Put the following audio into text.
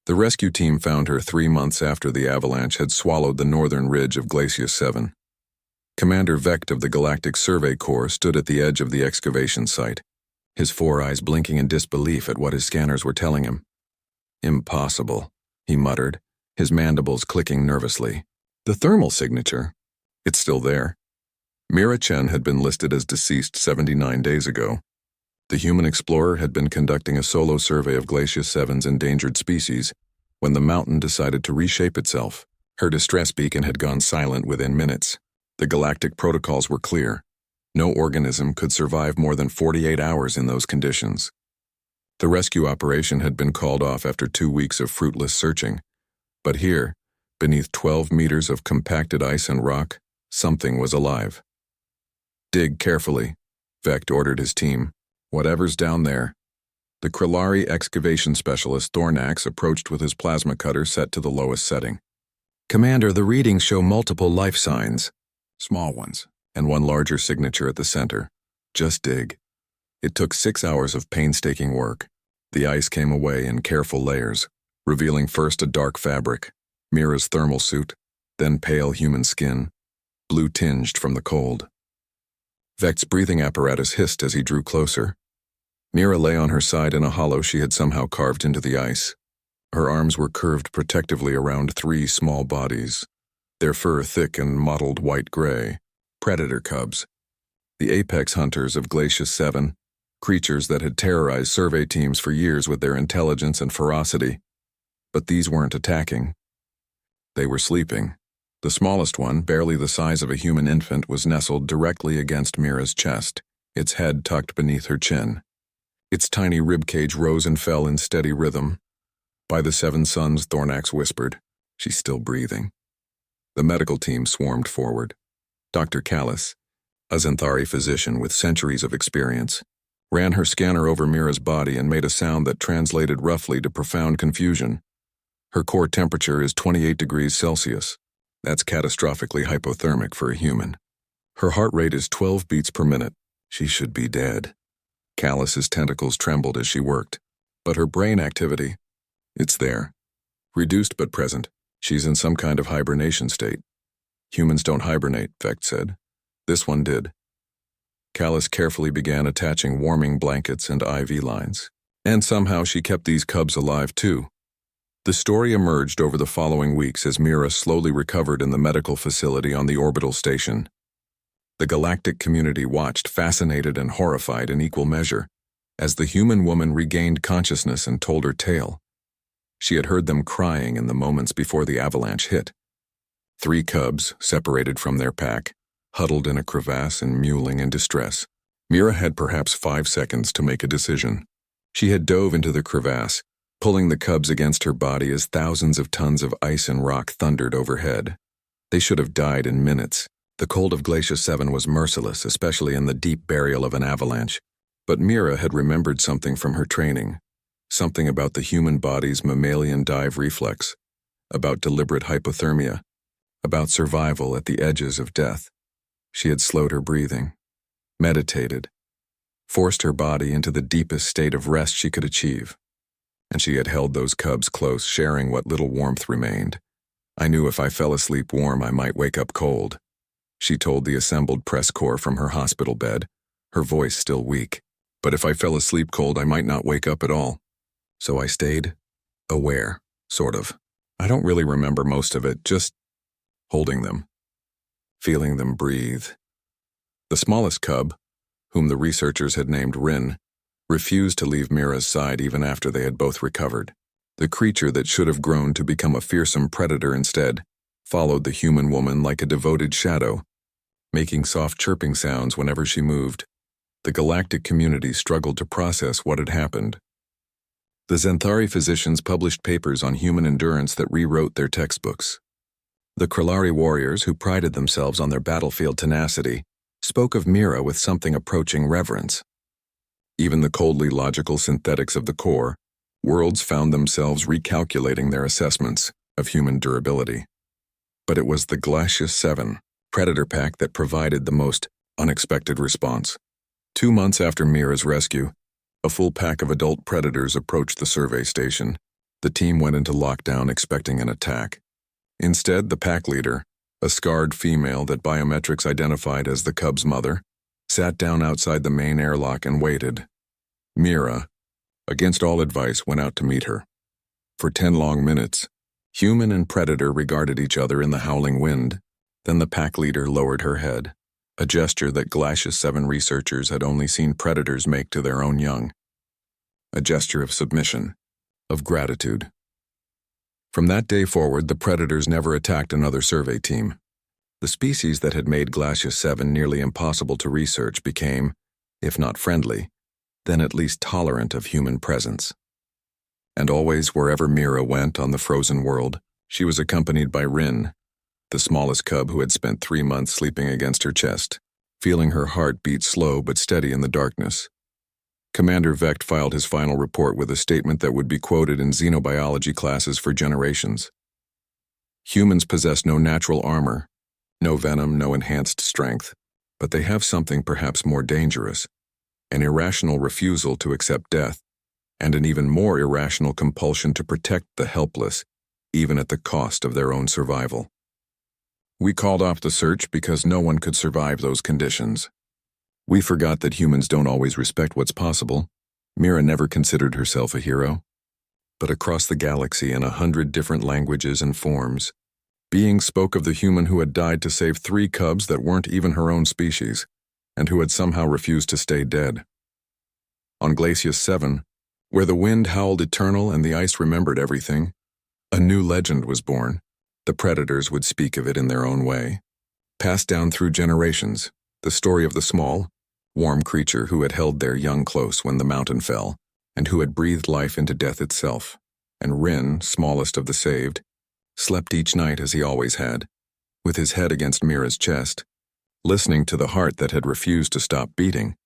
The rescue team found her 3 months after the avalanche had swallowed the northern ridge of Glacier 7. Commander Vecht of the Galactic Survey Corps stood at the edge of the excavation site, his 4 eyes blinking in disbelief at what his scanners were telling him. "Impossible," he muttered, his mandibles clicking nervously. "The thermal signature? It's still there." Mira Chen had been listed as deceased 79 days ago. The human explorer had been conducting a solo survey of Glacier 7's endangered species when the mountain decided to reshape itself. Her distress beacon had gone silent within minutes. The galactic protocols were clear. No organism could survive more than 48 hours in those conditions. The rescue operation had been called off after 2 weeks of fruitless searching. But here, beneath 12 meters of compacted ice and rock, something was alive. "Dig carefully," Vecht ordered his team. "Whatever's down there." The Krillari excavation specialist Thornax approached with his plasma cutter set to the lowest setting. "Commander, the readings show multiple life signs. Small ones, and one larger signature at the center. Just dig." It took 6 hours of painstaking work. The ice came away in careful layers, revealing first a dark fabric, Mira's thermal suit, then pale human skin, blue-tinged from the cold. Vecht's breathing apparatus hissed as he drew closer. Mira lay on her side in a hollow she had somehow carved into the ice. Her arms were curved protectively around 3 small bodies, their fur thick and mottled white-gray, predator cubs, the apex hunters of Glacier 7, creatures that had terrorized survey teams for years with their intelligence and ferocity. But these weren't attacking. They were sleeping. The smallest one, barely the size of a human infant, was nestled directly against Mira's chest, its head tucked beneath her chin. Its tiny ribcage rose and fell in steady rhythm. "By the 7 suns," Thornax whispered. "She's still breathing." The medical team swarmed forward. Dr. Callis, a Xanthari physician with centuries of experience, ran her scanner over Mira's body and made a sound that translated roughly to profound confusion. "Her core temperature is 28 degrees Celsius. That's catastrophically hypothermic for a human. Her heart rate is 12 beats per minute. She should be dead." Callis's tentacles trembled as she worked. "But her brain activity, it's there. Reduced but present. She's in some kind of hibernation state." "Humans don't hibernate," Vecht said. "This one did." Callis carefully began attaching warming blankets and IV lines. And somehow she kept these cubs alive too. The story emerged over the following weeks as Mira slowly recovered in the medical facility on the orbital station. The galactic community watched, fascinated and horrified in equal measure, as the human woman regained consciousness and told her tale. She had heard them crying in the moments before the avalanche hit. 3 cubs, separated from their pack, huddled in a crevasse and mewling in distress. Mira had perhaps 5 seconds to make a decision. She had dove into the crevasse, pulling the cubs against her body as thousands of tons of ice and rock thundered overhead. They should have died in minutes. The cold of Glacier 7 was merciless, especially in the deep burial of an avalanche. But Mira had remembered something from her training, something about the human body's mammalian dive reflex, about deliberate hypothermia, about survival at the edges of death. She had slowed her breathing, meditated, forced her body into the deepest state of rest she could achieve. And she had held those cubs close, sharing what little warmth remained. "I knew if I fell asleep warm, I might wake up cold," she told the assembled press corps from her hospital bed, her voice still weak. "But if I fell asleep cold, I might not wake up at all. So I stayed aware, sort of. I don't really remember most of it, just holding them, feeling them breathe." The smallest cub, whom the researchers had named Rin, refused to leave Mira's side even after they had both recovered. The creature that should have grown to become a fearsome predator instead followed the human woman like a devoted shadow, making soft chirping sounds whenever she moved. The galactic community struggled to process what had happened. The Xanthari physicians published papers on human endurance that rewrote their textbooks. The Krillari warriors, who prided themselves on their battlefield tenacity, spoke of Mira with something approaching reverence. Even the coldly logical synthetics of the Corps, worlds found themselves recalculating their assessments of human durability. But it was the Glacier 7 predator pack that provided the most unexpected response. 2 months after Mira's rescue, a full pack of adult predators approached the survey station. The team went into lockdown expecting an attack. Instead, the pack leader, a scarred female that biometrics identified as the cub's mother, sat down outside the main airlock and waited. Mira, against all advice, went out to meet her. For 10 long minutes, human and predator regarded each other in the howling wind. Then the pack leader lowered her head, a gesture that Glacius 7 researchers had only seen predators make to their own young. A gesture of submission, of gratitude. From that day forward, the predators never attacked another survey team. The species that had made Glacius 7 nearly impossible to research became, if not friendly, then at least tolerant of human presence. And always, wherever Mira went on the frozen world, she was accompanied by Rin, the smallest cub who had spent 3 months sleeping against her chest, feeling her heart beat slow but steady in the darkness. Commander Vecht filed his final report with a statement that would be quoted in xenobiology classes for generations. Humans possess no natural armor, no venom, no enhanced strength, but they have something perhaps more dangerous, an irrational refusal to accept death, and an even more irrational compulsion to protect the helpless, even at the cost of their own survival. We called off the search because no one could survive those conditions. We forgot that humans don't always respect what's possible. Mira never considered herself a hero. But across the galaxy in 100 different languages and forms, beings spoke of the human who had died to save 3 cubs that weren't even her own species, and who had somehow refused to stay dead. On Glacius 7, where the wind howled eternal and the ice remembered everything, a new legend was born. The predators would speak of it in their own way. Passed down through generations, the story of the small, warm creature who had held their young close when the mountain fell, and who had breathed life into death itself. And Rin, smallest of the saved, slept each night as he always had, with his head against Mira's chest, listening to the heart that had refused to stop beating.